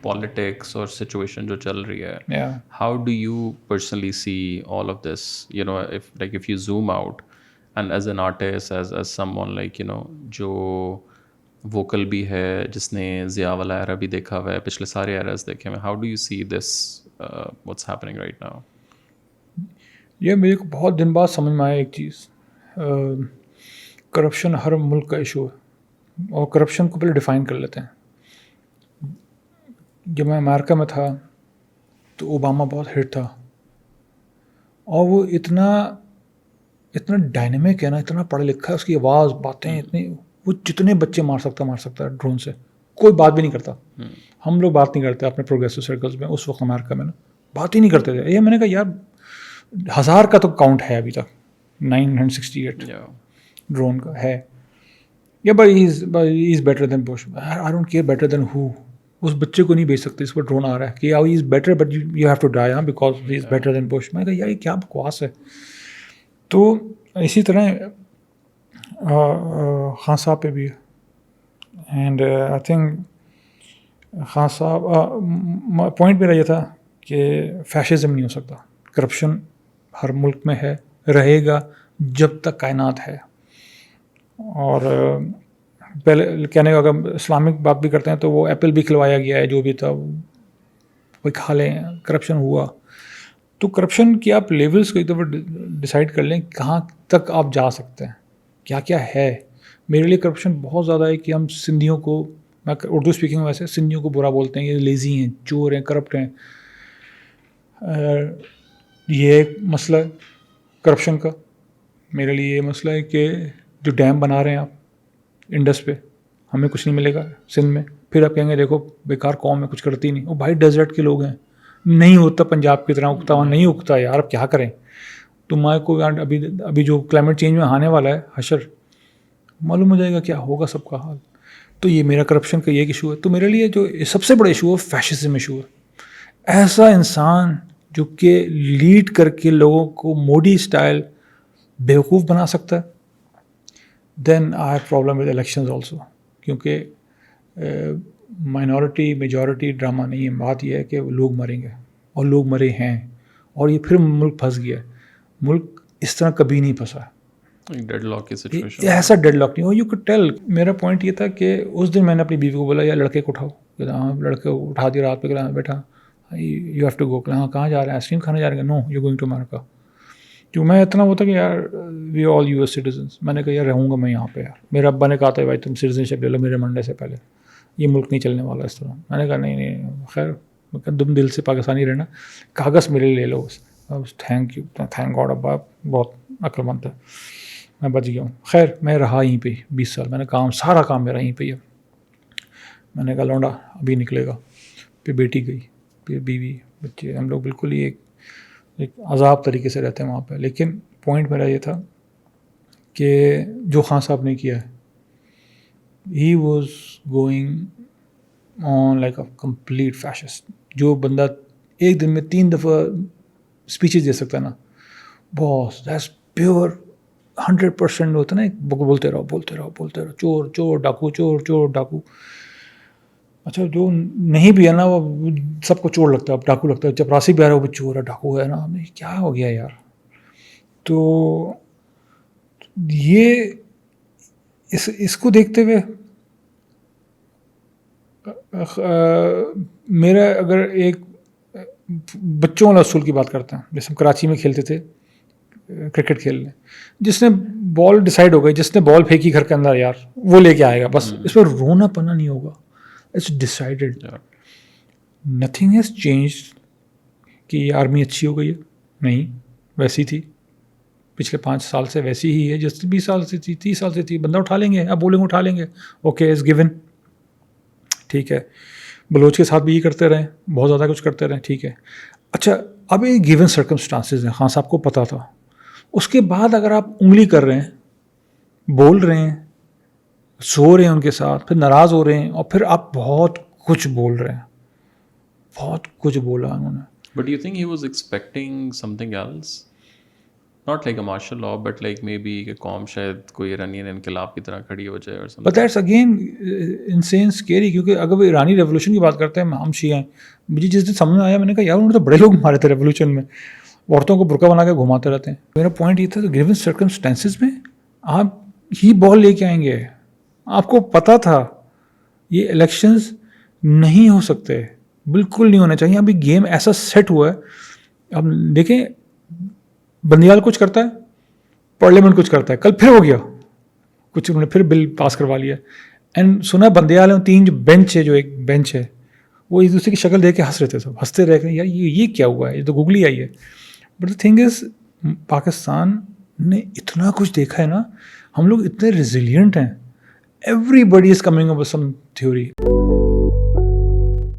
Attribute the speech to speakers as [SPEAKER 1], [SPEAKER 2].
[SPEAKER 1] politics or situation جو چل رہی ہے,
[SPEAKER 2] Yeah.
[SPEAKER 1] how do you personally see all of this, you know, if you zoom out and as an artist, as someone like, you know, جو vocal بھی ہے, جس نے ضیاء والا ایرا بھی دیکھا ہوا ہے, پچھلے سارے ایراز دیکھے ہوئے, how do you see this what's happening right now?
[SPEAKER 2] یہ میرے کو بہت دن بعد سمجھ میں آیا ایک چیز, کرپشن ہر ملک کا ایشو ہے, اور کرپشن کو پہلے ڈیفائن کر لیتے ہیں. جب میں امریکہ میں تھا تو اوباما بہت ہٹ تھا, اور وہ اتنا ڈائنامک ہے نا, اتنا پڑھا لکھا ہے, اس کی آواز, باتیں اتنی, وہ جتنے بچے مار سکتا ہے ڈرون سے, کوئی بات بھی نہیں کرتا. ہم لوگ بات نہیں کرتے اپنے پروگریسو سرکلز میں, اس وقت امریکہ میں نا بات ہی نہیں کرتے تھے. یہ میں نے کہا یار 1000 کا تو کاؤنٹ ہے ابھی تک, 968 ڈرون کا ہے. یا but he is better than Bush, I don't care better than who. اس بچے کو نہیں بھیج سکتے اس پر ڈرون آ رہا ہے کہ he is better but you have to die because he is better than Bush. میں کہا یار یہ کیا بکواس ہے. تو اسی طرح خان صاحب پہ بھی ہے, اینڈ آئی تھنک خان صاحب پوائنٹ میرا یہ تھا کہ فیشزم نہیں ہو سکتا. کرپشن ہر ملک میں ہے, رہے گا جب تک کائنات ہے. اور پہلے کہنے کا اگر اسلامک بات بھی کرتے ہیں تو وہ ایپل بھی کھلوایا گیا ہے, جو بھی تھا وہی کھا لیں, کرپشن ہوا. تو کرپشن کی آپ لیولس کو ایک دفعہ ڈیسائیڈ کر لیں کہاں تک آپ جا سکتے ہیں, کیا کیا ہے. میرے لیے کرپشن بہت زیادہ ہے کہ ہم سندھیوں کو, میں اردو اسپیکنگ ویسے, سندھیوں کو برا بولتے ہیں, یہ لیزی ہیں, چور ہیں, کرپٹ ہیں. یہ ایک مسئلہ ہے کرپشن کا. میرے لیے یہ مسئلہ ہے کہ جو ڈیم بنا رہے ہیں آپ انڈس پہ, ہمیں کچھ نہیں ملے گا سندھ میں. پھر آپ کہیں گے دیکھو بیکار قوم ہے, کچھ کرتی نہیں. وہ بھائی ڈیزرٹ کے لوگ ہیں, نہیں ہوتا پنجاب کی طرح اگتا ہوا, نہیں اگتا یار, اب کیا کریں. تمہارے کو ابھی جو کلائمیٹ چینج میں آنے والا ہے حشر, معلوم ہو جائے گا کیا ہوگا سب کا حال. تو یہ میرا کرپشن کا یہ ایشو ہے. تو میرے لیے جو سب سے بڑا ایشو ہے فیشزم ایشو ہے. ایسا انسان جو کہ لیڈ کر کے لوگوں کو موڈی اسٹائل بیوقوف بنا سکتا ہے, then I have problem with elections also. کیونکہ مائنورٹی میجورٹی ڈرامہ نہیں ہے. بات یہ ہے کہ لوگ مریں گے, اور لوگ مرے ہیں, اور یہ پھر ملک پھنس گیا ہے. ملک اس طرح کبھی نہیں پھنسا ہے,
[SPEAKER 1] ڈیڈ لاک کی سچویشن,
[SPEAKER 2] ایسا ڈیڈ لاک نہیں ہو. You could tell. میرا پوائنٹ یہ تھا کہ اس دن میں نے اپنی بیوی کو بولا یار لڑکے کو اٹھاؤ. ہاں لڑکے کو اٹھا دیا رات پہ, کہ بیٹا یو ہیو ٹو گو. ہاں کہاں جا رہے ہیں, آئس کریم کھانے جا رہے ہیں. نو یو گوئنگ ٹو امیریکا. کیوں میں اتنا ہوتا کہ یار وی آل یو ایس سٹیزنس. میں نے کہا یار رہوں گا میں یہاں پہ یار. میرا ابا نے کہا تھا بھائی تم سٹیزن شپ لے لو میرے منڈے سے پہلے, یہ ملک نہیں چلنے والا اس طرح. میں نے کہا نہیں خیر, تم دل سے پاکستانی رہنا, کاغذ میرے لے لو بس. تھینک یو, تھینک گاڈ, ابا بہت عقل مند ہے, میں بچ گیا ہوں. خیر میں رہا یہیں پہ 20 سال. میں نے کام سارا کام میرا یہیں پہ ہے. میں نے کہا لونڈا ابھی نکلے گا. پھر بیٹی گئی, پھر بیوی, بچے, ہم لوگ بالکل ہی ایک عذاب طریقے سے رہتے ہیں وہاں پہ. لیکن پوائنٹ میرا یہ تھا کہ جو خان صاحب نے کیا ہے, he was going on like a complete fascist. جو بندہ ایک دن میں 3 دفعہ اسپیچز دے سکتا ہے نا, بس دیٹس پیور 100% ہوتا ہے نا, بولتے رہو, چور چور ڈاکو, چور چور ڈاکو. اچھا جو نہیں بھی ہے نا وہ سب کو چور لگتا ہے, اب ڈاکو لگتا ہے. چپراسی بھی آ رہا ہے وہ چور ہے, ڈاکو ہے نا, کیا ہو گیا یار. تو یہ اس کو دیکھتے ہوئے میرا, اگر ایک بچوں والا اصول کی بات کرتے ہیں, جیسے ہم کراچی میں کھیلتے تھے کرکٹ کھیلنے, جس نے بال ڈیسائیڈ ہو گئی, جس نے بال پھینکی گھر کے اندر یار وہ لے کے آئے گا, بس اس پر رونا پنا نہیں ہوگا. It's decided. Nothing has changed کہ یہ آرمی اچھی ہو گئی ہے, نہیں, ویسی تھی پچھلے 5 سال سے, ویسی ہی ہے جس 20 سال سے تھی, 30 سال سے تھی. بندہ اٹھا لیں گے, اب بولیں گے اٹھا لیں گے, اوکے از گیون, ٹھیک ہے. بلوچ کے ساتھ بھی یہ کرتے رہیں, بہت زیادہ کچھ کرتے رہیں, ٹھیک ہے. اچھا اب یہ گیون سرکمسٹانسز ہیں, خان صاحب کو پتہ تھا. اس کے بعد اگر آپ انگلی کر رہے ہیں, بول رہے ہیں, سو رہے ہیں ان کے ساتھ, پھر ناراض ہو رہے ہیں, اور پھر آپ بہت کچھ بول رہے ہیں, بہت کچھ بولا انہوں نے.
[SPEAKER 1] But do you think he was expecting something else? not like a martial law, but like maybe کہ قوم شاید کوئی ایرانین انقلاب کی طرح کھڑی ہو جائے اور something.
[SPEAKER 2] But that's again insane scary, کیونکہ اگر وہ ایرانی ریولوشن کی بات کرتے ہیں, ہم شیعہ ہیں, مجھے جس دن سمجھ میں آیا میں نے کہا یار انہوں نے تو بڑے لوگ مارے تھے ریولوشن میں, عورتوں کو برقع بنا کے گھماتے رہتے ہیں. میرا پوائنٹ یہ تھا کہ گیون سرکمسٹانسز میں آپ ہی بال لے کے آئیں گے, آپ کو پتہ تھا یہ الیکشنز نہیں ہو سکتے, بالکل نہیں ہونا چاہیے. ابھی گیم ایسا سیٹ ہوا ہے, اب دیکھیں بندیال کچھ کرتا ہے, پارلیمنٹ کچھ کرتا ہے, کل پھر ہو گیا کچھ, انہوں نے پھر بل پاس کروا لیا. اینڈ سنا بندیال میں 3 جو بینچ ہے, جو ایک بینچ ہے وہ ایک دوسرے کی شکل دیکھ کے ہنس رہے تھے, سب ہنستے رہ گئے یار یہ کیا ہوا ہے, یہ تو گوگلی آئی ہے. But the thing is Pakistan نے اتنا کچھ دیکھا ہے نا, ہم لوگ اتنے ریزیلینٹ ہیں, everybody is coming up with some theory.